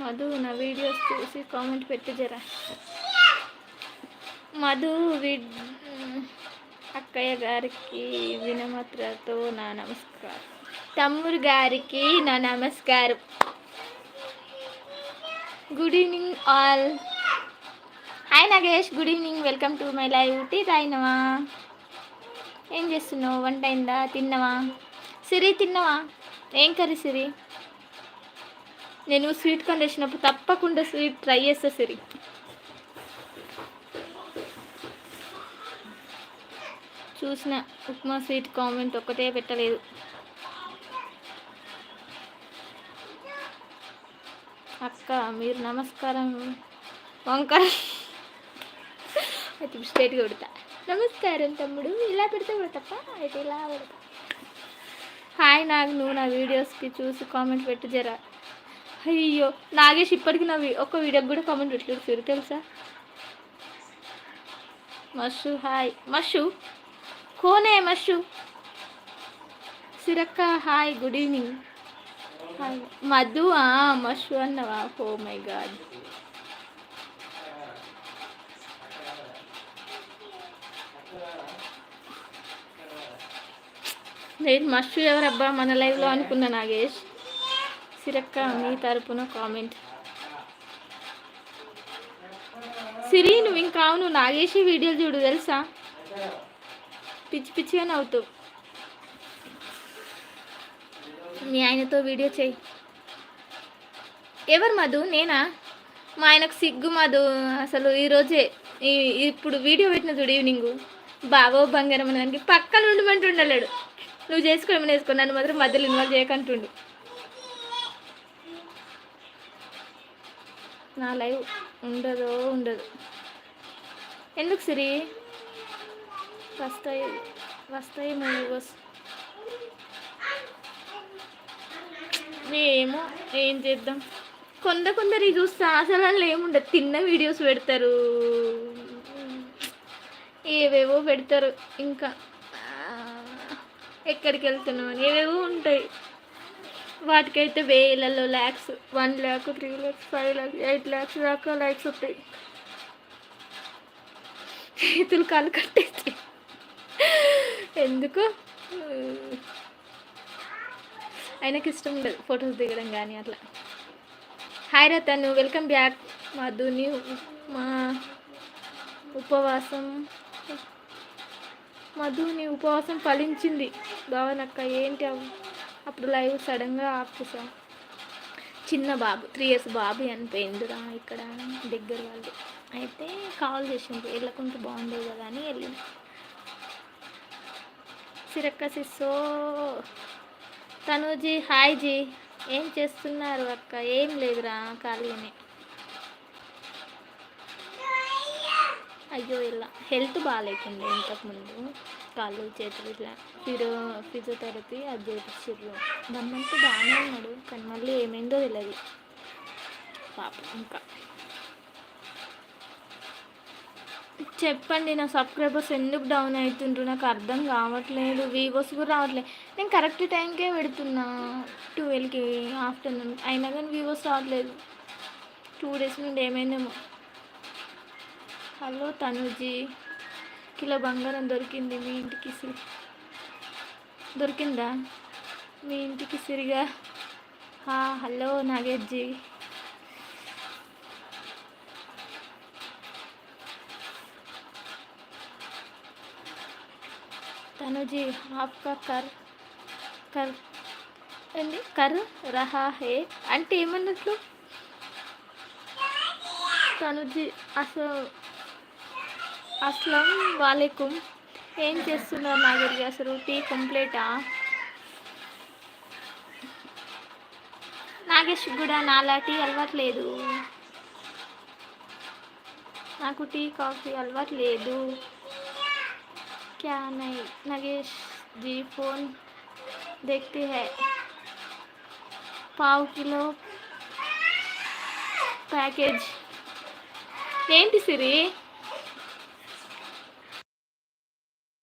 మధు నా వీడియోస్ చూసి కామెంట్ పెట్టి జరా. మధు అక్కయ్య గారికి వినమ్రతతో నా నమస్కారం. తమ్ముడు గారికి నా నమస్కారం. Good evening all. Hi Nagesh, good evening, welcome to my live. Tea తాగినవా? ఏం చేస్తున్నావు? వంట అయిందా? తిన్నావా? సిరి తిన్నావా? ఏం కర్రీ సిరి? నేను స్వీట్ కార్న్ చేసినప్పుడు తప్పకుండా స్వీట్ ట్రై చేస్తా సిరి. చూసిన ఉప్మా స్వీట్ కామెంట్ ఒక్కటే పెట్టలేదు. అక్క మీరు నమస్కారం వంకాయ అయితే స్ట్రేట్గా పెడతా. నమస్కారం తమ్ముడు, ఇలా పెడితే కూడా తప్ప అయితే ఇలా పెడతా. హాయ్ నాకు నువ్వు నా వీడియోస్కి చూసి కామెంట్ పెట్టి జరా. అయ్యో నాగేష్ ఇప్పటికి నా ఒక్క వీడియోకి కూడా కామెంట్ పెట్టలేదు సిరి తెలుసా. మషు హాయ్. మషు కోనే మషు. సిరక్క hi, good evening. Hi Madhu. మషు అన్నవా? Oh my God. నేను మషు ఎవరబ్బా మన లైవ్లో అనుకున్నా నాగేష్. సిరక్క మీ తరపున కామెంట్. సిరి నువ్వు ఇంకా అవును నాగేష్ వీడియోలు చూడు తెలుసా, పిచ్చి పిచ్చిగా నవ్వుతావు. మీ ఆయనతో వీడియో చెయ్యి. ఎవరు మధు? నేనా? మా ఆయనకు సిగ్గు మధు. అసలు ఈరోజే ఇప్పుడు వీడియో పెట్టిన చూడు ఈవినింగ్, బావో బంగారం అని దానికి పక్కన ఉండమంటుండలేడు. నువ్వు చేసుకోమని వేసుకో, నన్ను మాత్రం మధ్యలో ఇన్వాల్వ్ చేయకంటుండు. నా లైవ్ ఉండదు. ఎందుకు సిరి? వస్తాయి మూవీస్. ఏమో ఏం చేద్దాం. కొందరి చూస్తా అసలు అందులో ఏముండదు. తిన్న వీడియోస్ పెడతారు, ఏవేవో పెడతారు, ఇంకా ఎక్కడికి వెళ్తున్నామని ఏవేవో ఉంటాయి. వాటికైతే వేలలో lakhs, 1 lakh, 3 lakhs, 5 lakhs, 8 lakhs దాకా లైక్స్ వస్తాయి. చేతులు కాలు కట్టేసి ఎందుకు ఆయనకి ఇష్టం ఉండదు ఫొటోస్ దిగడం కానీ అట్లా. Hi Ratan, welcome back. మధుని మా ఉపవాసం ఫలించింది భావనక్క. ఏంటి అప్పుడు లైవ్ సడన్గా ఆఫ్ చేసాం. చిన్న బాబు 3 years బాబు అనిపోయిందిరా ఇక్కడ దగ్గర వాళ్ళు. అయితే కాల్ చేసింది, వెళ్ళకుంటే బాగుండేది కదా అని వెళ్ళింది. సిరక్క సిస్సో. తనుజీ హాయ్ జీ. ఏం చేస్తున్నారు అక్క? ఏం లేదురా ఖాళీనే. అయ్యో ఇలా హెల్త్ బాగాలేకుండే ఇంతకుముందు, కాళ్ళు చేతులు ఇట్లా ఫిజియోథెరపీ అది చేయించారు. 1 month బాగానే ఉన్నాడు, కానీ మళ్ళీ ఏమైందో తెలియదు పాపం. ఇంకా చెప్పండి, నా సబ్స్క్రైబర్స్ ఎందుకు డౌన్ అవుతుండ్రు నాకు అర్థం కావట్లేదు. వీవర్స్ కూడా రావట్లేదు. నేను కరెక్ట్ టైంకే పెడుతున్నా 12కి ఆఫ్టర్నూన్, అయినా కానీ వీవర్స్ రావట్లేదు. 2 days నుండి ఏమైందేమో. హలో తనుజీ, కిలో బంగారం దొరికింది మీ ఇంటికి. దొరికిందా మీ ఇంటికి సిరిగా? హలో నాగేష్జీ. తనుజీ ఆప్కా కర్ రహా హే అంటే ఏమన్నట్లు? తనుజీ అస్సలం వాలేకుమ్. ఏం చేస్తున్నారు నాగేష్ గారు? అసలు టీ కంప్లీటా? నాగేష్ కూడా నాలా టీ అలవాట్లేదు, నాకు టీ కాఫీ అలవాట్లేదు. क्या नहीं नगेश जी फोन देखते हैं. 1/2 kilo ప్యాకేజ్ ఏంటి సిరి?